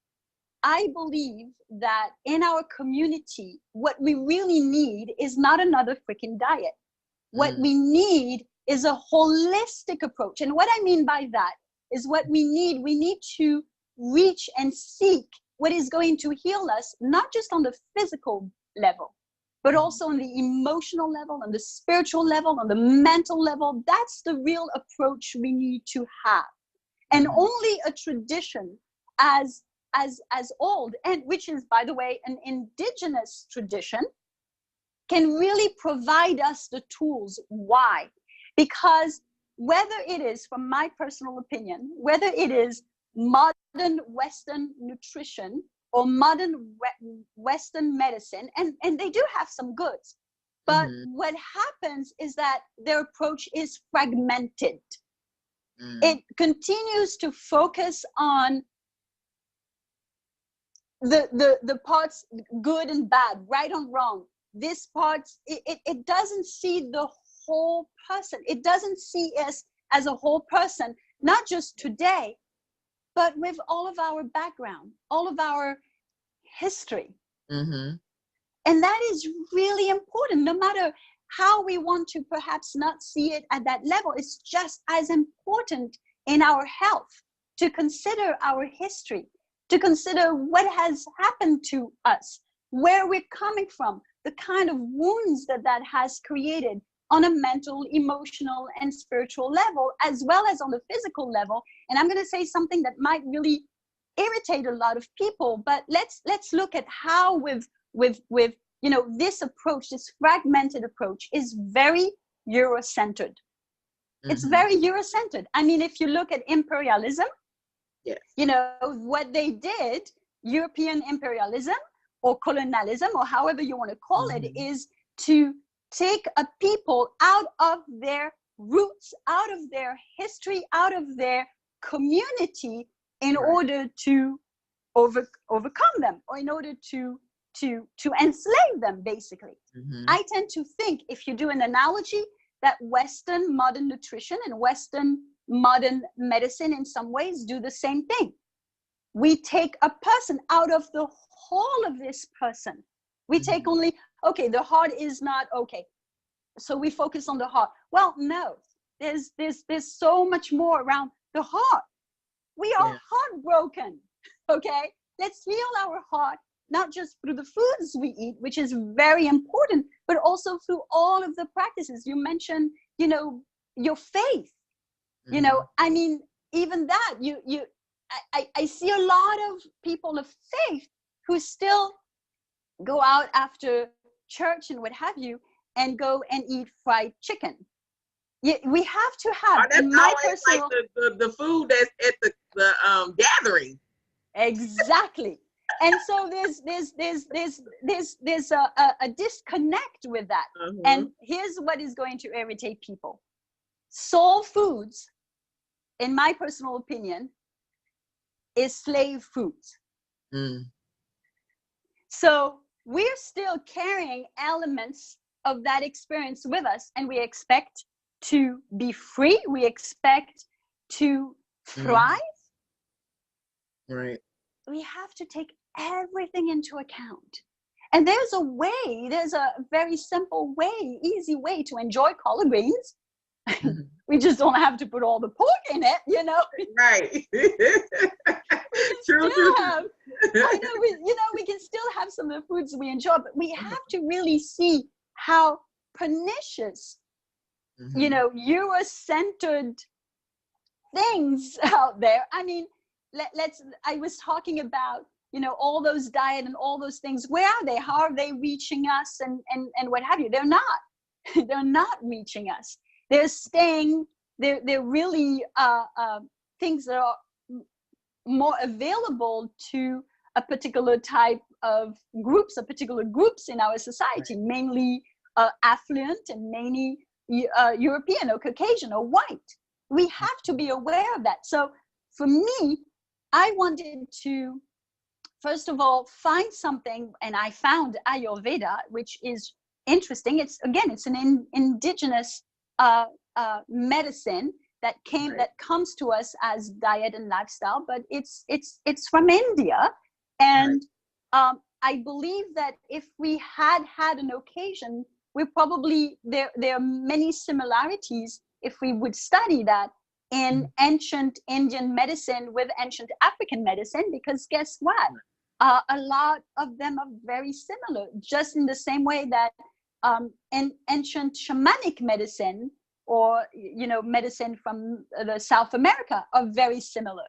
I believe that in our community, what we really need is not another freaking diet. What we need is a holistic approach. And what I mean by that is we need to reach and seek what is going to heal us, not just on the physical level, but also on the emotional level, on the spiritual level, on the mental level. That's the real approach we need to have. And only a tradition as old, and which is, by the way, an indigenous tradition, can really provide us the tools. Why? Because whether it is, from my personal opinion, whether it is modern Western nutrition or modern Western medicine, and they do have some goods, but what happens is that their approach is fragmented. It continues to focus on the parts, good and bad, right and wrong. This parts, it doesn't see the whole person. It doesn't see us as a whole person, not just today, but with all of our background, all of our history. And that is really important. No matter how we want to perhaps not see it at that level, it's just as important in our health to consider our history, to consider what has happened to us, where we're coming from, the kind of wounds that has created, on a mental, emotional, and spiritual level, as well as on the physical level. And I'm going to say something that might really irritate a lot of people, but let's look at how with this approach, this fragmented approach, is very Eurocentered. It's very Eurocentered. I mean, if you look at imperialism, yes, what they did, European imperialism or colonialism, or however you want to call it, is to take a people out of their roots, out of their history, out of their community, in order to overcome them, or in order to enslave them, basically. I tend to think, if you do an analogy, that Western modern nutrition and Western modern medicine in some ways do the same thing. We take a person out of the whole of this person. We take only, okay, the heart is not okay, so we focus on the heart. Well, no, there's so much more around the heart. We are heartbroken. Okay, let's heal our heart, not just through the foods we eat, which is very important, but also through all of the practices. You mentioned, your faith. I mean, even that, I see a lot of people of faith who still go out after church and what have you, and go and eat fried chicken. We have to have, that's in my always personal, like the food that's at the gathering. Exactly. And so there's a disconnect with that. And here's what is going to irritate people. Soul foods, in my personal opinion, is slave foods. So we're still carrying elements of that experience with us, and we expect to be free. We expect to thrive. Right. We have to take everything into account. And there's a very simple way, easy way to enjoy collard greens. We just don't have to put all the pork in it, Right. True. We can still have some of the foods we enjoy, but we have to really see how pernicious, Euro-centered things out there. I mean, I was talking about, all those diet and all those things. Where are they? How are they reaching us and what have you? They're not. They're not reaching us. They're staying. They're really things that are more available to a particular type of particular groups in our society, mainly affluent and mainly European or Caucasian or white. We have to be aware of that. So for me, I wanted to, first of all, find something, and I found Ayurveda, which is interesting. It's an indigenous medicine that comes to us as diet and lifestyle, but it's from India, and I believe that if we had an occasion, there are many similarities if we would study that in ancient Indian medicine with ancient African medicine, because guess what? A lot of them are very similar, just in the same way that in ancient shamanic medicine or medicine from the South America are very similar.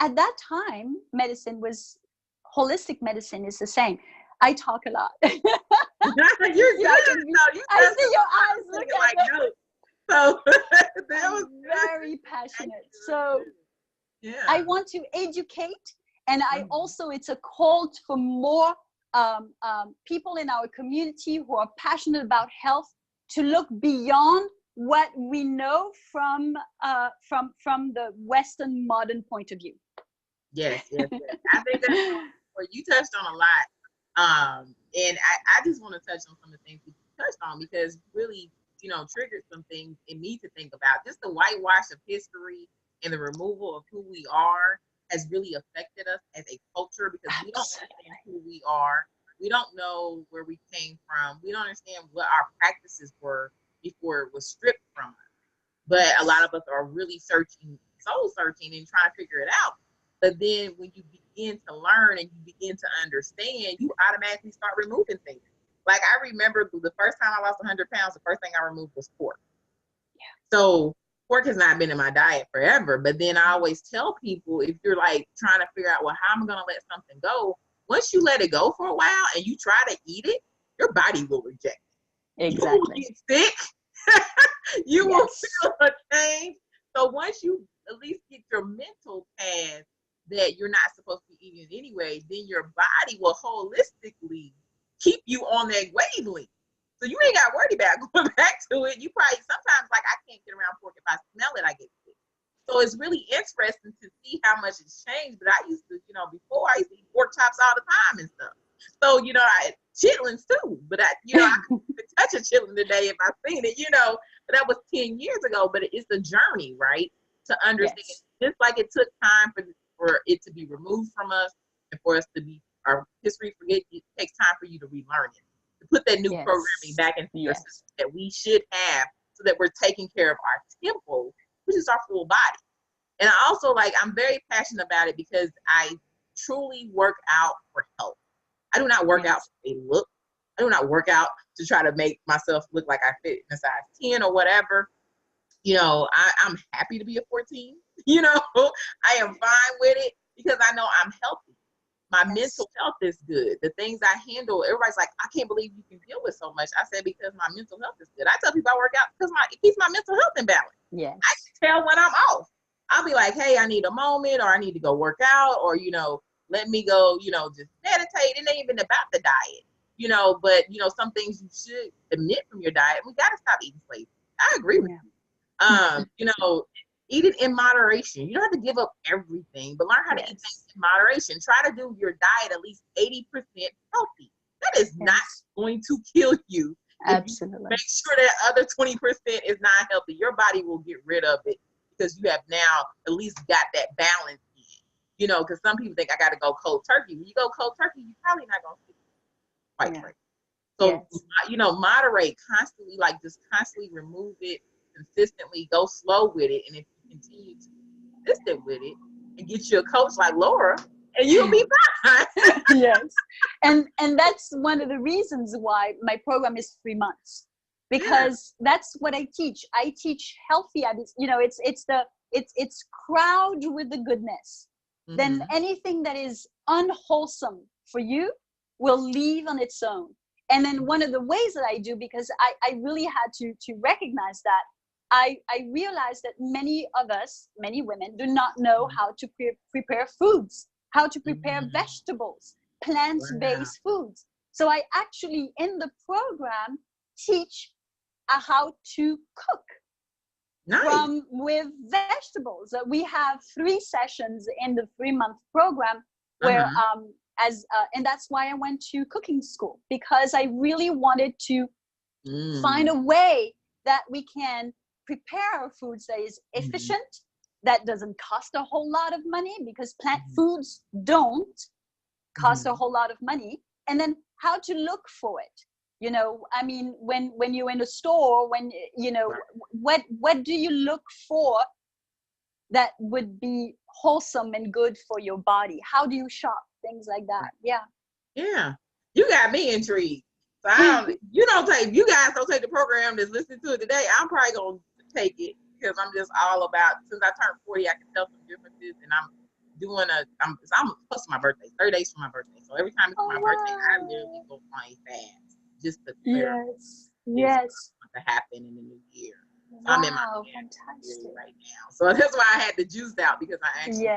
At that time, holistic medicine is the same. I talk a lot. You're good. I see your eyes looking like notes. So that was very passionate. So I want to educate, and I also, it's a call for more people in our community who are passionate about health to look beyond what we know from the Western modern point of view. Yes. I think that's where you touched on a lot. And I just want to touch on some of the things you touched on, because really, triggered some things in me to think about. Just the whitewash of history and the removal of who we are has really affected us as a culture, because we don't understand who we are. We don't know where we came from. We don't understand what our practices were before it was stripped from us. But a lot of us are really soul searching and trying to figure it out. But then when you begin to learn and you begin to understand, you automatically start removing things. Like, I remember the first time I lost 100 pounds, the first thing I removed was pork. So pork has not been in my diet forever. But then I always tell people, if you're like trying to figure out, well, how am I going to let something go? Once you let it go for a while and you try to eat it, your body will reject it. Exactly. You will get sick. You will feel a change. So once you at least get your mental past that you're not supposed to be eating it anyway, then your body will holistically keep you on that wavelength. So you ain't got to worry about going back to it. You probably, sometimes, like, I can't get around pork. If I smell it, I get sick. So it's really interesting to see how much it's changed. But I used to, before I used to eat pork chops all the time and stuff. So, chitlins too. But I couldn't touch a chitlin today if I seen it, But that was 10 years ago. But it's a journey, right? To understand. Yes. Just like it took time for it to be removed from us and for us to be, our history forget, it takes time for you to relearn it. To put that new programming back into your system that we should have so that we're taking care of our temple, which is our full body. And I also, I'm very passionate about it because I truly work out for health. I do not work out for a look. I do not work out to try to make myself look like I fit in a size 10 or whatever. I'm happy to be a 14. I am fine with it because I know I'm healthy. My mental health is good. The things I handle, everybody's like, I can't believe you can deal with so much. I said, because my mental health is good. I tell people I work out because it keeps my mental health in balance. Yes. I can tell when I'm off. I'll be like, hey, I need a moment, or I need to go work out, or, let me go, just meditate. It ain't even about the diet, but, some things you should omit from your diet. We got to stop eating flavors. I agree with you. Eat it in moderation. You don't have to give up everything, but learn how to eat things in moderation. Try to do your diet at least 80% healthy. That is not going to kill you. Absolutely. Make sure that other 20% is not healthy. Your body will get rid of it because you have now at least got that balance in. Because some people think I got to go cold turkey. When you go cold turkey, you're probably not going to see quite right. So, moderate constantly, just constantly remove it consistently, go slow with it. And if you continue to be consistent with it and get you a coach like Laura, and you'll be fine. Yes. And that's one of the reasons why my program is 3 months, because that's what I teach. I teach healthy habits. It's crowd with the goodness. Mm-hmm. Then anything that is unwholesome for you will leave on its own. And then one of the ways that I do, because I really had to recognize that, I realized that many of us, many women, do not know how to prepare foods, how to prepare vegetables, plant-based foods. So I actually, in the program, teach how to cook with vegetables. We have 3 sessions in the 3-month program where and that's why I went to cooking school, because I really wanted to find a way that we can prepare our foods that is efficient, that doesn't cost a whole lot of money, because plant foods don't cost a whole lot of money. And then how to look for it. When you're in a store, what do you look for that would be wholesome and good for your body? How do you shop? Things like that. Yeah. You got me intrigued. So you guys don't take the program that's listening to it today. I'm probably going to take it because I'm just all about, since I turned 40, I can tell some differences, and I'm doing I'm close to my birthday, 30 days from my birthday. So every time it's my birthday, I literally go on a fast just to clear what's to happen in the new year. So I'm in my fantastic right now. So that's why I had the juice out, because I actually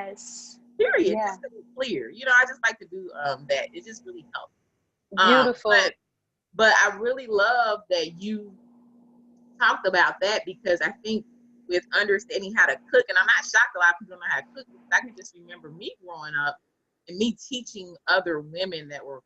period, just to be clear. I just like to do that. It just really helps. Beautiful. But I really love that you talked about that, because I think with understanding how to cook, and I'm not shocked a lot of people don't know how to cook, because I can just remember me growing up and me teaching other women that were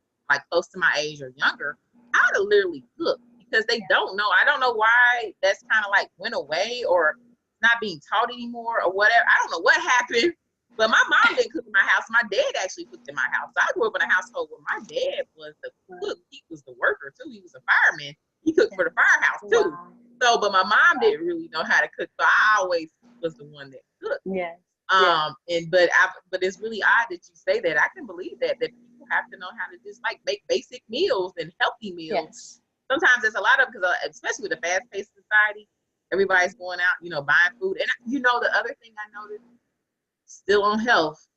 close to my age or younger how to literally cook, because they don't know. I don't know why that's kind of went away or not being taught anymore or whatever. I don't know what happened. But my mom didn't cook in my house. My dad actually cooked in my house. So I grew up in a household where my dad was the cook. He was the worker too. He was a fireman. He cooked for the firehouse too. So, but my mom didn't really know how to cook. So I always was the one that cooked. But it's really odd that you say that. I can believe that people have to know how to just like make basic meals and healthy meals. Yes. Sometimes it's a lot of, because especially with a fast-paced society, everybody's going out, buying food. And the other thing I noticed, still on health,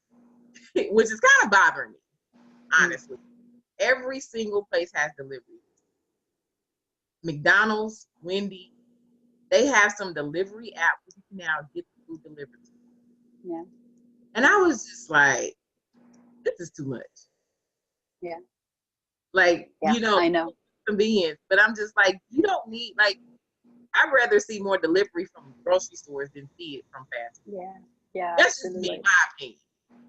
which is kind of bothering me, honestly. Every single place has delivery. McDonald's, Wendy's, they have some delivery app where you can now get the food delivered. Yeah. And I was just like, this is too much. Yeah. Like, I know. convenience, but I'm just like, you don't need, like, I'd rather see more delivery from grocery stores than see it from fast food. Yeah. Yeah. That's Absolutely. just me, my opinion,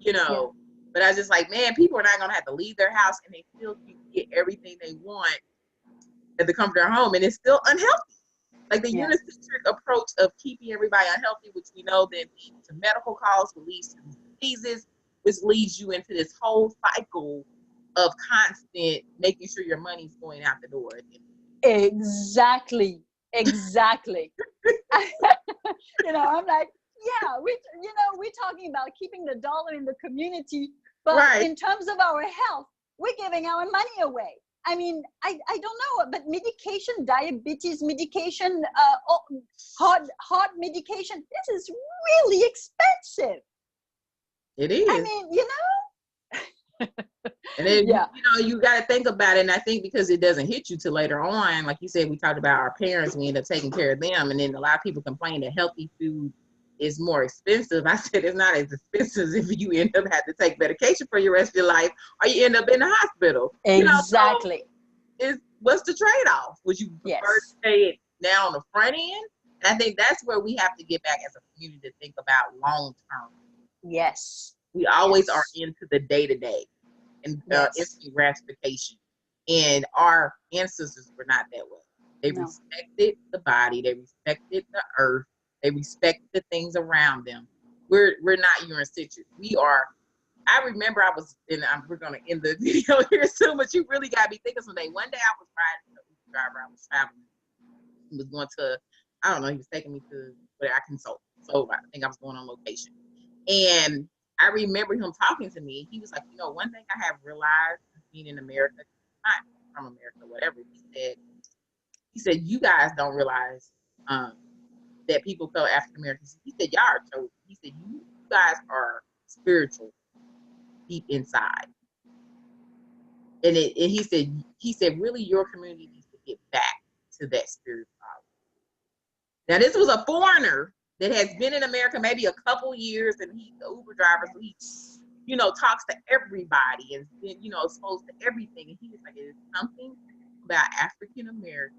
Yeah. But I was just like, man, people are not going to have to leave their house and they still can get everything they want at the comfort of their home, and it's still unhealthy. Like the unicentric approach of keeping everybody unhealthy, which we know then leads to medical costs, which leads to diseases, which leads you into this whole cycle of constant making sure your money's going out the door. Exactly. I'm like, yeah, we're talking about keeping the dollar in the community, but in terms of our health, we're giving our money away. I mean, I don't know, but medication, diabetes medication, heart medication, this is really expensive. It is. I mean, And then, you got to think about it. And I think because it doesn't hit you till later on, like you said, we talked about our parents, we end up taking care of them. And then a lot of people complain that healthy food is more expensive. I said it's not as expensive if you end up having to take medication for your rest of your life, or you end up in the hospital. Exactly. What's the trade-off? Would you prefer to pay it now on the front end? And I think that's where we have to get back as a community to think about long-term. Yes. We always are into the day-to-day and instant gratification. And our ancestors were not that way. They respected the body. They respected the earth. They respected the things around them. We're not unicentric. We are. I remember we're going to end the video here soon, but you really got me thinking someday. One day I was riding a Uber driver. I was traveling. He was going to, I don't know, he was taking me to where I consult. So I think I was going on location. And I remember him talking to me. He was like, one thing I have realized being in America, not from America, whatever, he said, you guys don't realize that people call African Americans. He said, y'all are chosen. He said, you guys are spiritual deep inside. And he said, really your community needs to get back to that spirituality. Now this was a foreigner that has been in America maybe a couple years, and he's the Uber driver, so he talks to everybody and exposed to everything. And he was like, it's something about African Americans.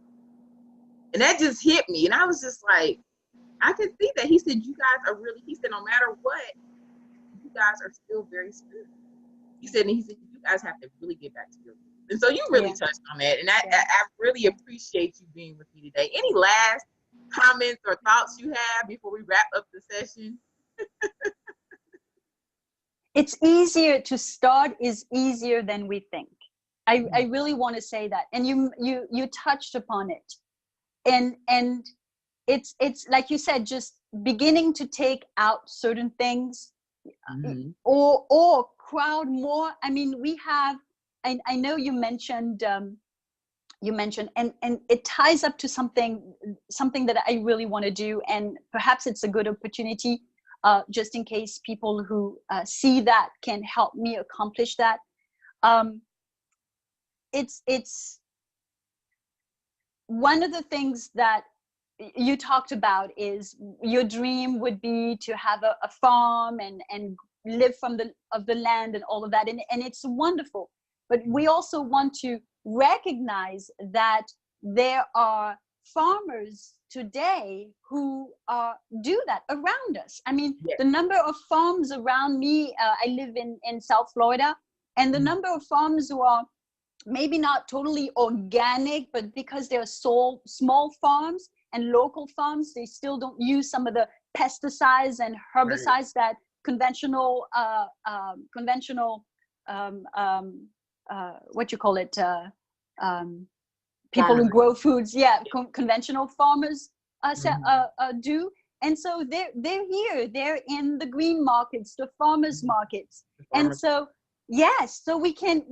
And that just hit me. And I was just like, I could see that. He said, you guys are really, he said, no matter what, you guys are still very spiritual. He said, you guys have to really get back to your roots. And so you really touched on that. And I really appreciate you being with me today. Any last comments or thoughts you have before we wrap up the session? It's easier to start, is easier than we think. I really want to say that. And you touched upon it. And it's like you said, just beginning to take out certain things, or crowd more. I mean, we have, I know you mentioned, and it ties up to something that I really want to do. And perhaps it's a good opportunity, just in case people who see that can help me accomplish that. It's one of the things that you talked about is your dream would be to have a farm and live from the land and all of that. And it's wonderful. But we also want to recognize that there are farmers today who do that around us. I mean, the number of farms around me, I live in South Florida, and the number of farms who are maybe not totally organic, but because they're small farms and local farms, they still don't use some of the pesticides and herbicides that conventional what you call it, people who grow foods, conventional farmers do. And so they're here, they're in the green markets, the farmers markets. And so Yes, so we can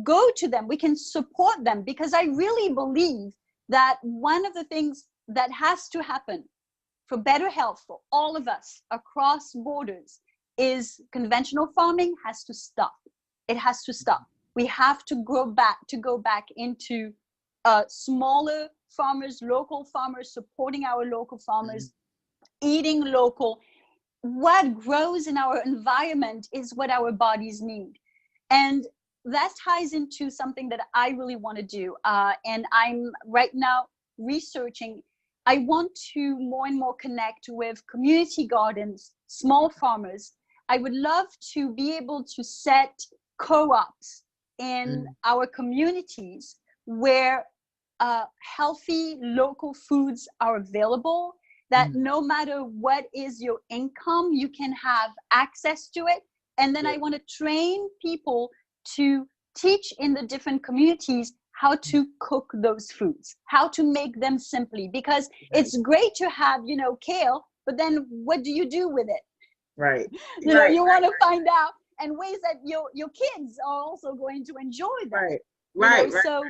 go to them, we can support them, because I really believe that one of the things that has to happen for better health for all of us across borders is conventional farming has to stop. It has to stop. We have to go back into smaller farmers, local farmers, supporting our local farmers, eating local. What grows in our environment is what our bodies need. And that ties into something that I really want to do. And I'm right now researching. I want to more and more connect with community gardens, small farmers. I would love to be able to set co-ops in our communities where healthy local foods are available, that no matter what is your income, you can have access to it. And then I want to train people to teach in the different communities how to cook those foods, how to make them simply, because it's great to have, kale, but then what do you do with it? Right. You want to find out and ways that your kids are also going to enjoy them. Right. So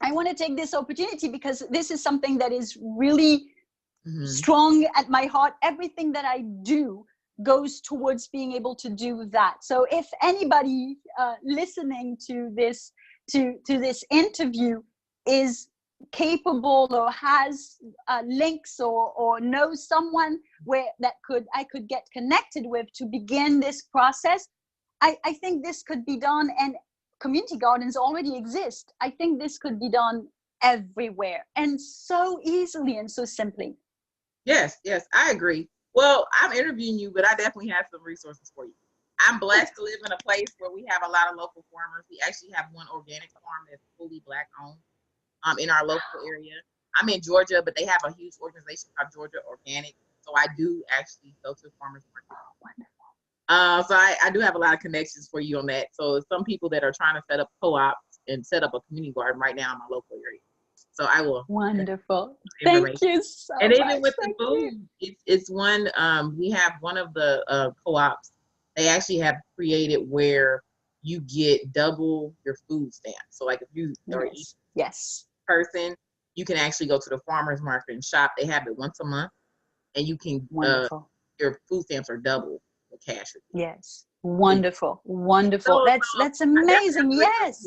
I want to take this opportunity because this is something that is really strong at my heart. Everything that I do goes towards being able to do that. So if anybody listening to this this interview is capable or has links or knows someone I could get connected with to begin this process, I think this could be done. And community gardens already exist. I think this could be done everywhere and so easily and so simply. Yes, I agree. Well, I'm interviewing you, but I definitely have some resources for you. I'm blessed to live in a place where we have a lot of local farmers. We actually have one organic farm that's fully Black owned in our local area. I'm in Georgia, but they have a huge organization called Georgia Organic. So I do actually go to farmers market. So I do have a lot of connections for you on that. So some people that are trying to set up co-ops and set up a community garden right now in my local area. So I will. Wonderful. Thank you so much. And even with the food, it's one, we have one of the co-ops, they actually have created where you get double your food stamps. So like if you are a person, you can actually go to the farmer's market and shop. They have it once a month and you can, your food stamps are double the cash. Yes. Wonderful. So, that's amazing. Yes.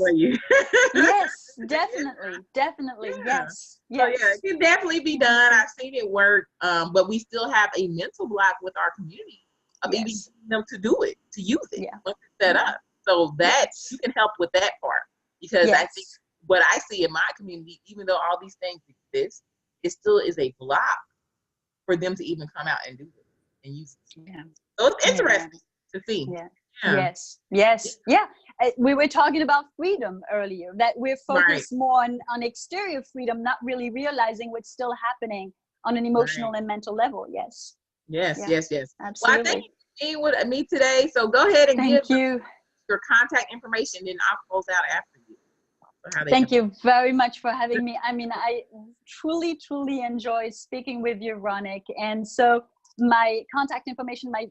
Yes, definitely. Yes. So yeah, it can definitely be done. I've seen it work. But we still have a mental block with our community of even them to do it, to use it once it's set up. So that you can help with that part. Because I think what I see in my community, even though all these things exist, it still is a block for them to even come out and do it and use it. So it's interesting to see. Yes. We were talking about freedom earlier, that we're focused more on exterior freedom, not really realizing what's still happening on an emotional and mental level. Yes. Absolutely. Well, I thank you for being with me today. So go ahead and give your contact information, then I'll close out after you. Thank you very much for having me. I mean, I truly enjoy speaking with you, Ronick. And so my contact information, my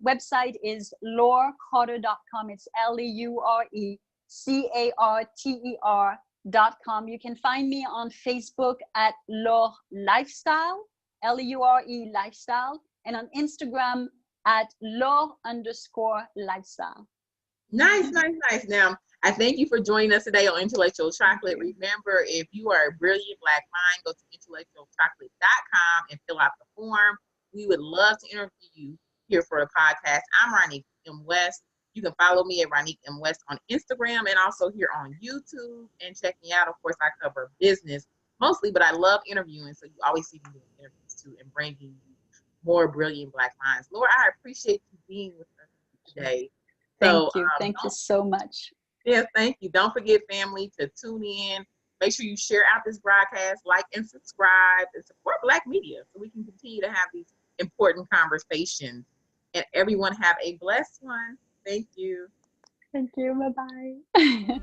website is laurecarter.com. It's LEURECARTER.com. You can find me on Facebook at Laure Lifestyle, LEURE Lifestyle, and on Instagram at Laure_lifestyle. Nice. Now, I thank you for joining us today on Intellectual Chocolate. Remember, if you are a brilliant Black mind, go to intellectualchocolate.com and fill out the form. We would love to interview you here for a podcast. I'm ronicmwest. You can follow me at ronicmwest on Instagram and also here on YouTube, and check me out. Of course, I cover business mostly, but I love interviewing, so you always see me doing interviews too and bringing you more brilliant Black minds. Laura, I appreciate you being with us today. Thank you. Thank you so much. Yes, thank you. Don't forget, family, to tune in. Make sure you share out this broadcast, like and subscribe, and support Black media so we can continue to have these important conversations. And everyone have a blessed one. Thank you. Thank you. Bye-bye.